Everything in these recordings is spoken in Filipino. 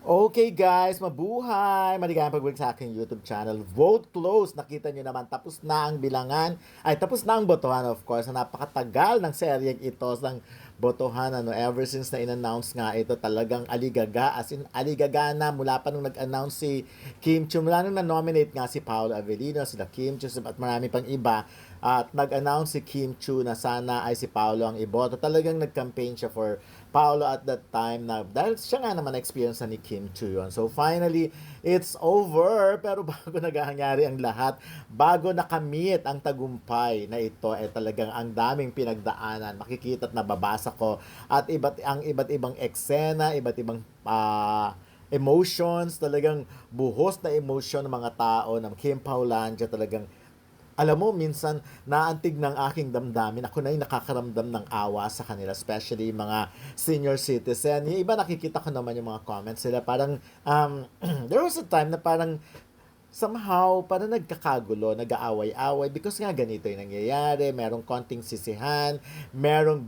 Okay guys, mabuhay! Maligayang pagbalik sa aking YouTube channel. Vote close. Nakita nyo naman, tapos na ang bilangan. Ay, tapos na ang botohan of course. Na napakatagal ng seryeng ito ng botohan. Ever since na in-announce nga ito, talagang aligaga. As in, aligaga na mula pa nung nag-announce si Kim Chiu. Mula nung na-nominate nga si Paolo Avellino, sila Kim Chiu, at marami pang iba. At nag-announce si Kim Chiu na sana ay si Paolo ang iboto. Talagang nag-campaign siya for Paolo at that time na dahil siya nga naman experience na ni Kim Chiu yun. So finally, it's over. Pero bago nangyari ang lahat, bago nakamit ang tagumpay na ito, talagang ang daming pinagdaanan. Makikita at nababasa ko at iba't ibang eksena, iba't ibang emotions, talagang buhos na emotion ng mga tao ng Kim Paulandia, talagang alam mo, minsan naantig ng aking damdamin. Ako na yung nakakaramdam ng awa sa kanila, especially mga senior citizen. Yung iba nakikita ko naman yung mga comments sila. Parang, there was a time na parang somehow, parang nagkakagulo, nag-aaway-away because nga ganito yung nangyayari, merong konting sisihan, merong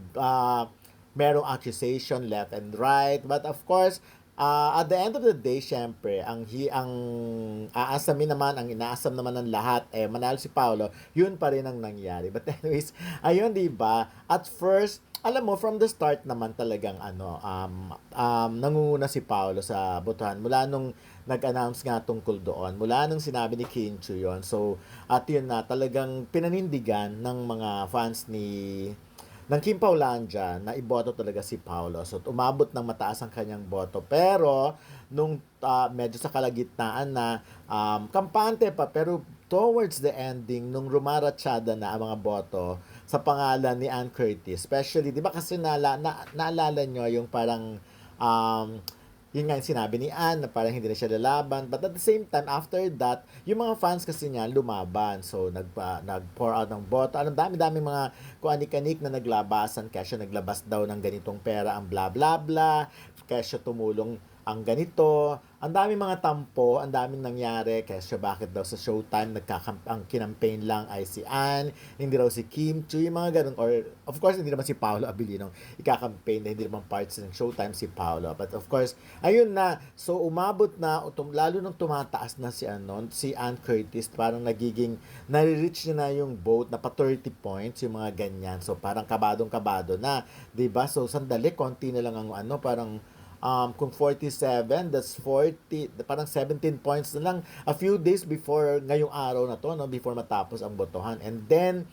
accusation left and right. But of course, at the end of the day, syempre, ang aasamin naman, ang inaasam naman ng lahat, manalo si Paolo, yun pa rin ang nangyari. But anyways, ayun, di ba? At first, alam mo, from the start naman talagang nangunguna si Paolo sa botohan mula nung nag-announce nga tungkol doon, mula nung sinabi ni Kim Chiu yun. So, at yun na, talagang pinanindigan ng mga fans ng Kim Paulandia na iboto talaga si Paolo. So, umabot ng mataas ang kanyang boto. Pero, nung medyo sa kalagitnaan na, kampante pa, pero towards the ending, nung rumaratsyada na ang mga boto sa pangalan ni Ann Curtis, especially, di ba kasi naalala nyo yung parang, yun nga yung sinabi ni Ann na parang hindi na siya lalaban. But at the same time, after that, yung mga fans kasi niya lumaban. So, nag-pour out ng boto. Ang dami-dami mga kuanik-anik na naglabasan. Kaya siya naglabas daw ng ganitong pera, ang bla bla bla. Kaya siya tumulong ang ganito. Ang daming mga tampo, ang daming nangyari. Kaya siya bakit daw sa Showtime ang kinampaign lang ay si Ann, hindi raw si Kim Chiu, yung mga ganun. Or, of course, hindi naman si Paolo Abilino ikakampaign na hindi naman parts ng Showtime si Paolo. But of course, ayun na. So, umabot na, lalo nung tumataas na si Ann Curtis, parang nare-reach niya na yung vote na pa 30 points, yung mga ganyan. So, parang kabadong-kabado na. 'Di ba? So, sandali, konti na lang ang parang kung 47, that's 40, parang 17 points na lang a few days before ngayong araw na to, no, before matapos ang botohan. And then,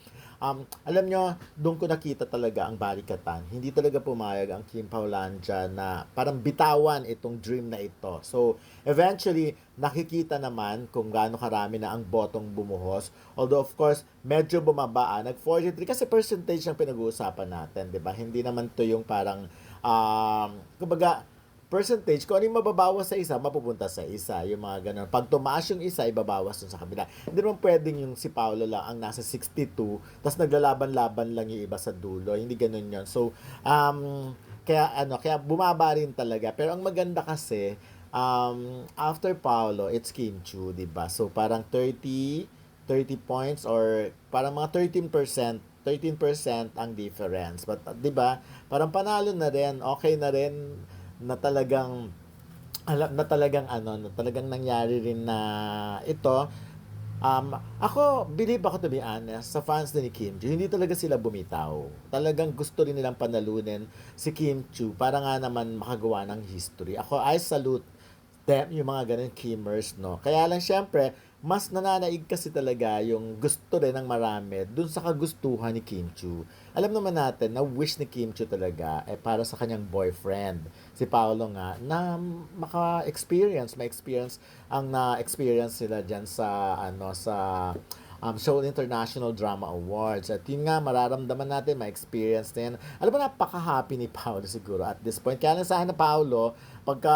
alam nyo, doon ko nakita talaga ang barikatan. Hindi talaga pumayag ang Kim Paulandia na parang bitawan itong dream na ito. So, eventually, nakikita naman kung gaano karami na ang botong bumuhos. Although, of course, medyo bumaba. Nag-43 kasi percentage ang pinag-uusapan natin, di ba? Hindi naman to yung parang, kumbaga, percentage, kung ano yung mababawas sa isa, mapupunta sa isa. Yung mga ganun. Pag tumaas yung isa, ibabawas dun sa kabila. Hindi naman pwedeng yung si Paolo lang ang nasa 62, tapos naglalaban-laban lang yung iba sa dulo. Hindi ganun yun. So, kaya bumaba rin talaga. Pero ang maganda kasi, after Paolo, it's Kim Chiu, di ba? So, parang 30 points or parang mga 13% ang difference. But, di ba? Parang panalo na rin, okay na rin na talagang na talagang nangyari rin na ito. Ako, believe ako to be honest, sa fans ni Kim Chiu, hindi talaga sila bumitaw. Talagang gusto rin nilang panalunin si Kim Chiu para nga naman makagawa ng history. Ako, I salute them, yung mga ganun Kimmers, no? Kaya lang, syempre, mas nananaig kasi talaga yung gusto rin ng marami dun sa kagustuhan ni Kim Chiu. Alam naman natin na wish ni Kim Chiu talaga para sa kanyang boyfriend, si Paolo nga, na ma-experience ang na-experience sila dyan sa, Seoul International Drama Awards. At yun nga, mararamdaman natin, ma-experience na yan. Alam mo, napaka-happy ni Paolo siguro at this point. Kaya lang sa akin na Paolo, pagka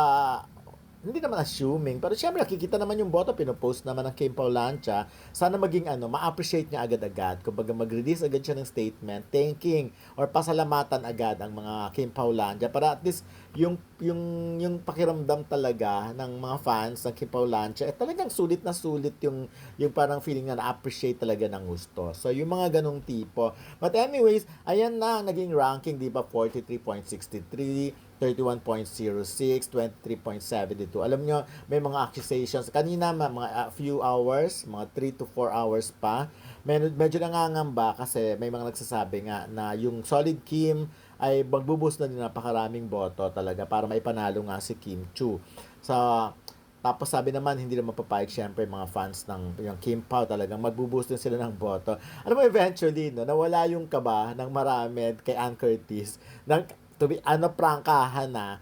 hindi naman assuming, pero syempre nakikita naman yung boto, pinopost naman ng Kim Paulandia, sana maging ma-appreciate niya agad-agad, kumbaga mag-release agad siya ng statement, thanking or pasalamatan agad ang mga Kim Paulandia para at least yung pakiramdam talaga ng mga fans ng Kim Paulandia, talagang sulit na sulit yung parang feeling na na-appreciate talaga ng gusto. So yung mga ganong tipo. But anyways, ayan na ang naging ranking, di ba, 43.63, 31.06, 23.72. Alam nyo, may mga accusations. Kanina, mga few hours, mga 3 to 4 hours pa, medyo nangangamba kasi may mga nagsasabi nga na yung Solid Kim ay magbuboost na din napakaraming boto talaga para maipanalo nga si Kim Chu. Sa tapos sabi naman, hindi naman papayag syempre mga fans ng yung Kim Pao talagang magbuboost din sila ng boto. Ano mo eventually, no, nawala yung kaba ng marami kay Ann Curtis ng prangkahan na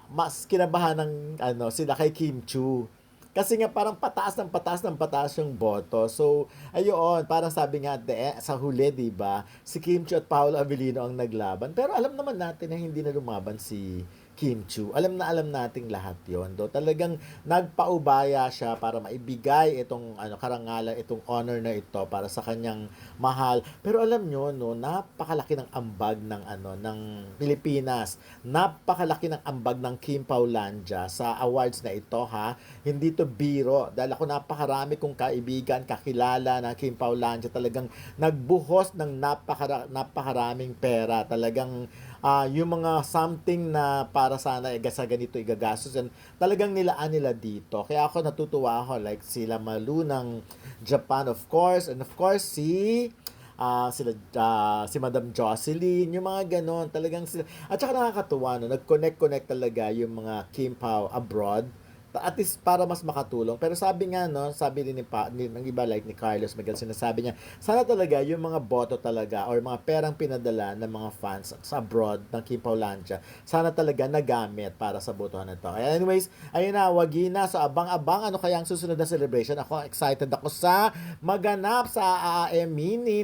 mas kinabahan ng sila kay Kim Chu. Kasi nga parang pataas ng pataas ng pataas yung boto. So, ayun, parang sabi nga sa huli, 'di ba? Si Kim Chu at Paolo Avellino ang naglaban. Pero alam naman natin na hindi na lumaban si Kim Chu. Alam nating lahat 'yon. Do talagang nagpaubaya siya para maibigay itong karangalan, itong honor na ito para sa kanyang mahal. Pero alam nyo, no, napakalaki ng ambag ng ng Pilipinas. Napakalaki ng ambag ng Kim Paulandia sa awards na ito, ha. Hindi to biro. Dahil ako napakarami kong kaibigan, kakilala na Kim Paulandia, talagang nagbuhos ng napakaraming pera. Talagang yung mga something na para sana sa ganito igagastos, and talagang nilaan nila dito. Kaya ako natutuwa ako, like sila Malu ng Japan, of course, and of course si Madam Jocelyn, yung mga ganon, talagang sila. At saka nakakatuwa, no, nag-connect talaga yung mga Kim Pao abroad, at least para mas makatulong. Pero sabi nga, no, sabi din ng iba, like ni Carlos Miguel, sinasabi niya, sana talaga yung mga boto talaga or mga perang pinadala ng mga fans sa abroad ng Kim Paulandia, sana talaga nagamit para sa botohan na ito. Anyways, ayun na, wagi na. So, abang-abang, ano kaya ang susunod na celebration? Ako, excited ako sa maganap sa AAM Mini.